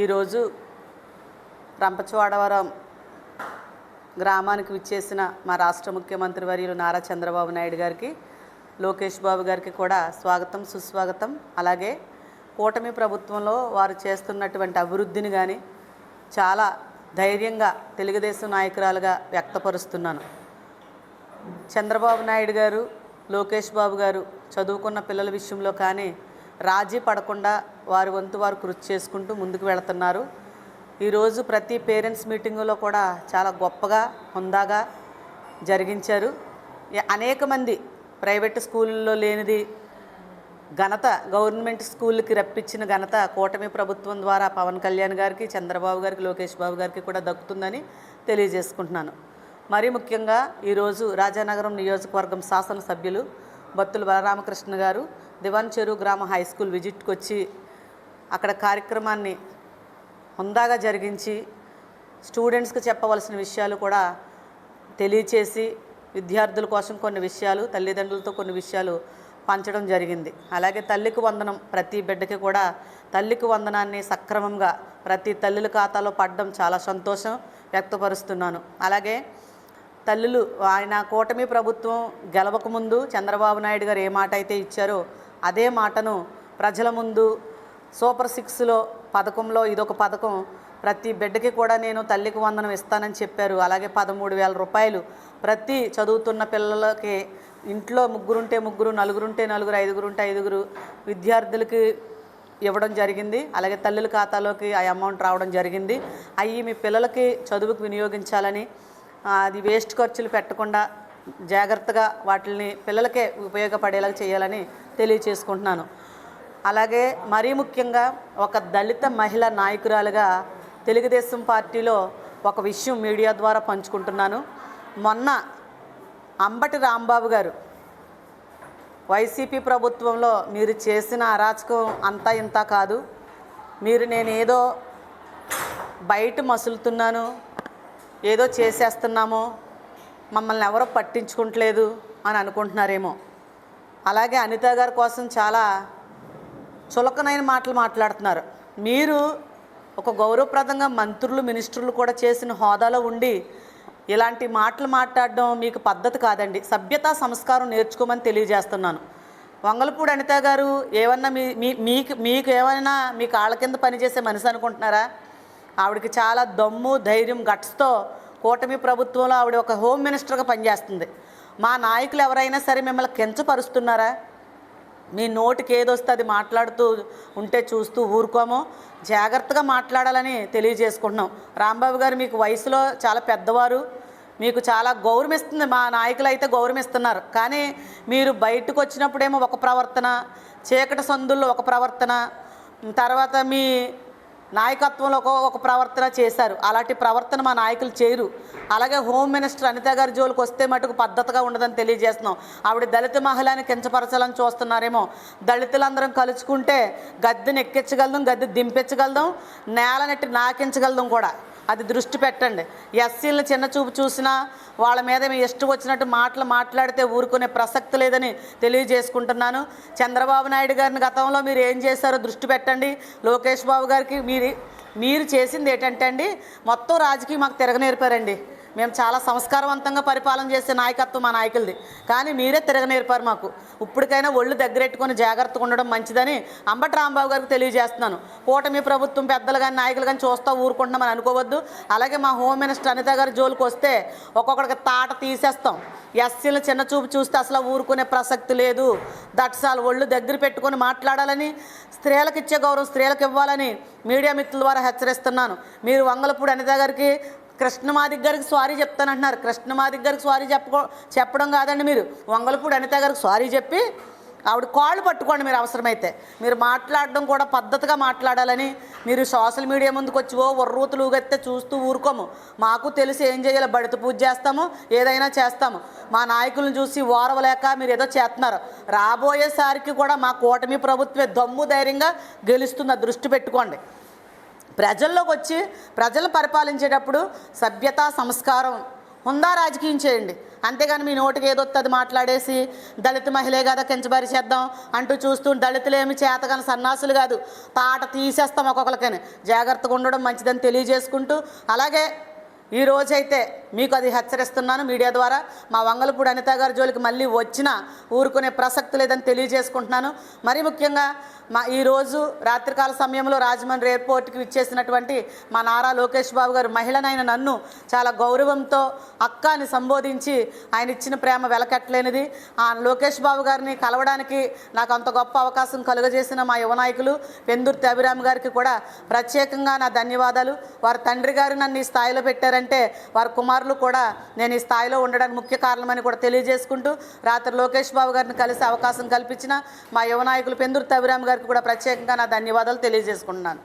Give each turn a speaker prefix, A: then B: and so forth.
A: ఈరోజు రంపచోడవరం గ్రామానికి విచ్చేసిన మా రాష్ట్ర ముఖ్యమంత్రి వర్యులు నారా చంద్రబాబు నాయుడు గారికి, లోకేష్ బాబు గారికి కూడా స్వాగతం సుస్వాగతం. అలాగే కూటమి ప్రభుత్వంలో వారు చేస్తున్నటువంటి అభివృద్ధిని కానీ చాలా ధైర్యంగా తెలుగుదేశం నాయకురాలుగా వ్యక్తపరుస్తున్నాను. చంద్రబాబు నాయుడు గారు, లోకేష్ బాబు గారు చదువుకున్న పిల్లల విషయంలో కానీ రాజీ పడకుండా వారి వంతు వారు కృషి చేసుకుంటూ ముందుకు వెళుతున్నారు. ఈరోజు ప్రతి పేరెంట్స్ మీటింగులో కూడా చాలా గొప్పగా హుందాగా జరిగించారు. అనేక మంది ప్రైవేట్ స్కూళ్ళలో లేనిది ఘనత గవర్నమెంట్ స్కూళ్ళకి రప్పించిన ఘనత కూటమి ప్రభుత్వం ద్వారా పవన్ కళ్యాణ్ గారికి, చంద్రబాబు గారికి, లోకేష్ బాబు గారికి కూడా దక్కుతుందని తెలియజేసుకుంటున్నాను. మరీ ముఖ్యంగా ఈరోజు రాజానగరం నియోజకవర్గం శాసనసభ్యులు బత్తుల బలరామకృష్ణ గారు దివాన్ చెరువు గ్రామ హై స్కూల్ విజిట్కి వచ్చి అక్కడ కార్యక్రమాన్ని హుందాగా జరిగించి స్టూడెంట్స్కి చెప్పవలసిన విషయాలు కూడా తెలియచేసి విద్యార్థుల కోసం కొన్ని విషయాలు, తల్లిదండ్రులతో కొన్ని విషయాలు పంచడం జరిగింది. అలాగే తల్లికి వందనం, ప్రతి బిడ్డకి కూడా తల్లికి వందనాన్ని సక్రమంగా ప్రతి తల్లుల ఖాతాలో పడడం చాలా సంతోషం వ్యక్తపరుస్తున్నాను. అలాగే తల్లులు ఆయన కూటమి ప్రభుత్వం గెలవకముందు చంద్రబాబు నాయుడు గారు ఏ మాట అయితే ఇచ్చారో అదే మాటను ప్రజల ముందు సూపర్ 6లో పథకంలో ఇదొక పథకం, ప్రతి బిడ్డకి కూడా నేను తల్లికి వందనం ఇస్తానని చెప్పారు. అలాగే 13,000 రూపాయలు ప్రతి చదువుతున్న పిల్లలకి, ఇంట్లో ముగ్గురుంటే ముగ్గురు, నలుగురుంటే నలుగురు, ఐదుగురుంటే ఐదుగురు విద్యార్థులకి ఇవ్వడం జరిగింది. అలాగే తల్లుల ఖాతాలోకి ఆ అమౌంట్ రావడం జరిగింది. అవి మీ పిల్లలకి చదువుకు వినియోగించాలని, అది వేస్ట్ ఖర్చులు పెట్టకుండా జాగ్రత్తగా వాటిని పిల్లలకే ఉపయోగపడేలాగా చేయాలని తెలియచేసుకుంటున్నాను. అలాగే మరీ ముఖ్యంగా ఒక దళిత మహిళా నాయకురాలుగా తెలుగుదేశం పార్టీలో ఒక విషయం మీడియా ద్వారా పంచుకుంటున్నాను. మొన్న అంబటి రాంబాబు గారు వైసీపీ ప్రభుత్వంలో మీరు చేసిన అరాచకం అంతా ఇంత కాదు, మీరు నేనేదో బయట మసులుతున్నాను, ఏదో చేసేస్తున్నామో, మమ్మల్ని ఎవరో పట్టించుకుంటలేదు అని అనుకుంటున్నారేమో. అలాగే అనిత గారి కోసం చాలా చులకనైన మాటలు మాట్లాడుతున్నారు. మీరు ఒక గౌరవప్రదంగా మంత్రులు, మినిస్టర్లు కూడా చేసిన హోదాలో ఉండి ఇలాంటి మాటలు మాట్లాడడం మీకు పద్ధతి కాదండి. సభ్యతా సంస్కారం నేర్చుకోమని తెలియజేస్తున్నాను. వంగలపూడి అనిత గారు ఏమన్నా మీకు ఏమైనా మీ కాళ్ళ కింద పనిచేసే మనిషి అనుకుంటున్నారా? ఆవిడకి చాలా దమ్ము, ధైర్యం, గట్స్తో కూటమి ప్రభుత్వంలో ఆవిడ ఒక హోమ్ మినిస్టర్గా పనిచేస్తుంది. మా నాయకులు ఎవరైనా సరే మిమ్మల్ని కించపరుస్తున్నారా? మీ నోటికి ఏదొస్తే అది మాట్లాడుతూ ఉంటే చూస్తూ ఊరుకోమో, జాగ్రత్తగా మాట్లాడాలని తెలియజేసుకుంటున్నాం. రాంబాబు గారు మీకు వయసులో చాలా పెద్దవారు, మీకు చాలా గౌరవిస్తుంది, మా నాయకులు అయితే గౌరవిస్తున్నారు. కానీ మీరు బయటకు వచ్చినప్పుడేమో ఒక ప్రవర్తన, చీకటి సందుల్లో ఒక ప్రవర్తన, తర్వాత మీ నాయకత్వంలో ఒక ప్రవర్తన చేశారు. అలాంటి ప్రవర్తన మా నాయకులు చేయరు. అలాగే హోమ్ మినిస్టర్ అనిత గారి జోలికి వస్తే మటుకు పద్ధతిగా ఉండదని తెలియజేస్తున్నాం. ఆవిడ దళిత మహిళని కించపరచాలని చూస్తున్నారేమో. దళితులందరం కలుసుకుంటే గద్దెని ఎక్కించగలదాం, గద్దె దింపించగలదాం, నేల నెట్టి నాకించగలదాం కూడా. అది దృష్టి పెట్టండి. ఎస్సీలను చిన్న చూపు చూసినా వాళ్ళ మీద మీ ఇష్టం వచ్చినట్టు మాటలు మాట్లాడితే ఊరుకునే ప్రసక్తి లేదని తెలియజేసుకుంటున్నాను. చంద్రబాబు నాయుడు గారిని గతంలో మీరు ఏం చేశారో దృష్టి పెట్టండి. లోకేష్ బాబు గారికి మీరు చేసింది ఏంటంటే అండి, మొత్తం రాజకీయం మాకు తిరగనేర్పారండి. మేము చాలా సంస్కారవంతంగా పరిపాలన చేసే నాయకత్వం మా నాయకులది, కానీ మీరే తిరగనేర్పారు మాకు. ఇప్పటికైనా ఒళ్ళు దగ్గరెట్టుకొని జాగ్రత్తగా ఉండడం మంచిదని అంబటి రాంబాబు గారికి తెలియజేస్తున్నాను. కూటమి ప్రభుత్వం పెద్దలు కానీ నాయకులు కానీ చూస్తూ ఊరుకుంటున్నామని అనుకోవద్దు. అలాగే మా హోమ్ మినిస్టర్ అనిత గారి జోలికి వస్తే ఒక్కొక్కడికి తాట తీసేస్తాం. ఎస్సీలను చిన్న చూపు చూస్తే అసలు ఊరుకునే ప్రసక్తి లేదు. దట్సాలు ఒళ్ళు దగ్గర పెట్టుకొని మాట్లాడాలని, స్త్రీలకు ఇచ్చే గౌరవం స్త్రీలకు ఇవ్వాలని మీడియా మిత్రుల ద్వారా హెచ్చరిస్తున్నాను. మీరు వంగలపూడి అనిత గారికి కృష్ణమాదిక్ గారికి సారీ చెప్తానంటున్నారు. కృష్ణమాదిక్ గారికి సారీ చెప్పడం కాదండి, మీరు వంగలపూడి అనిత గారికి సారీ చెప్పి ఆవిడ కాళ్ళు పట్టుకోండి. మీరు అవసరమైతే మీరు మాట్లాడడం కూడా పద్ధతిగా మాట్లాడాలని. మీరు సోషల్ మీడియా ముందుకు వచ్చి ఒర్రూతులు ఊగెత్తే చూస్తూ ఊరుకోము. మాకు తెలిసి ఏం చేయాలో బడిత పూజ చేస్తాము, ఏదైనా చేస్తాము. మా నాయకులను చూసి ఓరవలేక మీరు ఏదో చేస్తున్నారు. రాబోయేసారికి కూడా మా కూటమి ప్రభుత్వమే దమ్ము ధైర్యంగా గెలుస్తుంది, దృష్టి పెట్టుకోండి. ప్రజల్లోకి వచ్చి ప్రజలను పరిపాలించేటప్పుడు సభ్యత, సంస్కారం, ఉందా రాజకీయం చేయండి, అంతేగాని మీ నోటికి ఏదొస్తుంది మాట్లాడేసి దళిత మహిళే కదా కించబరి చేద్దాం అంటూ చూస్తూ దళితులు ఏమి చేతగాని సన్నాసులు కాదు, తాట తీసేస్తాం ఒక్కొక్కరికని. జాగ్రత్తగా ఉండడం మంచిదని తెలియజేసుకుంటూ, అలాగే ఈ రోజైతే మీకు అది హెచ్చరిస్తున్నాను మీడియా ద్వారా, మా వంగలపూడి అనిత గారి జోలికి మళ్ళీ వచ్చినా ఊరుకునే ప్రసక్తి లేదని తెలియజేసుకుంటున్నాను. మరీ ముఖ్యంగా ఈరోజు రాత్రికాల సమయంలో రాజమండ్రి ఎయిర్పోర్ట్కి విచ్చేసినటువంటి మా నారా లోకేష్ బాబు గారు మహిళనైన నన్ను చాలా గౌరవంతో అక్క అని సంబోధించి ఆయన ఇచ్చిన ప్రేమ వెలకట్టలేనిది. ఆ లోకేష్ బాబు గారిని కలవడానికి నాకు అంత గొప్ప అవకాశం కలుగజేసిన మా యువ నాయకులు పెందుర్తి అభిరామ్ గారికి కూడా ప్రత్యేకంగా నా ధన్యవాదాలు. వారి తండ్రి గారు నన్ను ఈ స్థాయిలో పెట్టారంటే వారి కుమారులు కూడా నేను ఈ స్థాయిలో ఉండడానికి ముఖ్య కారణమని కూడా తెలియజేసుకుంటూ, రాత్రి లోకేష్ బాబు గారిని కలిసి అవకాశం కల్పించిన మా యువ నాయకులు పెందుర్తి అభిరామ్ గారికి కూడా ప్రత్యేకంగా నా ధన్యవాదాలు తెలియజేసుకుంటున్నాను.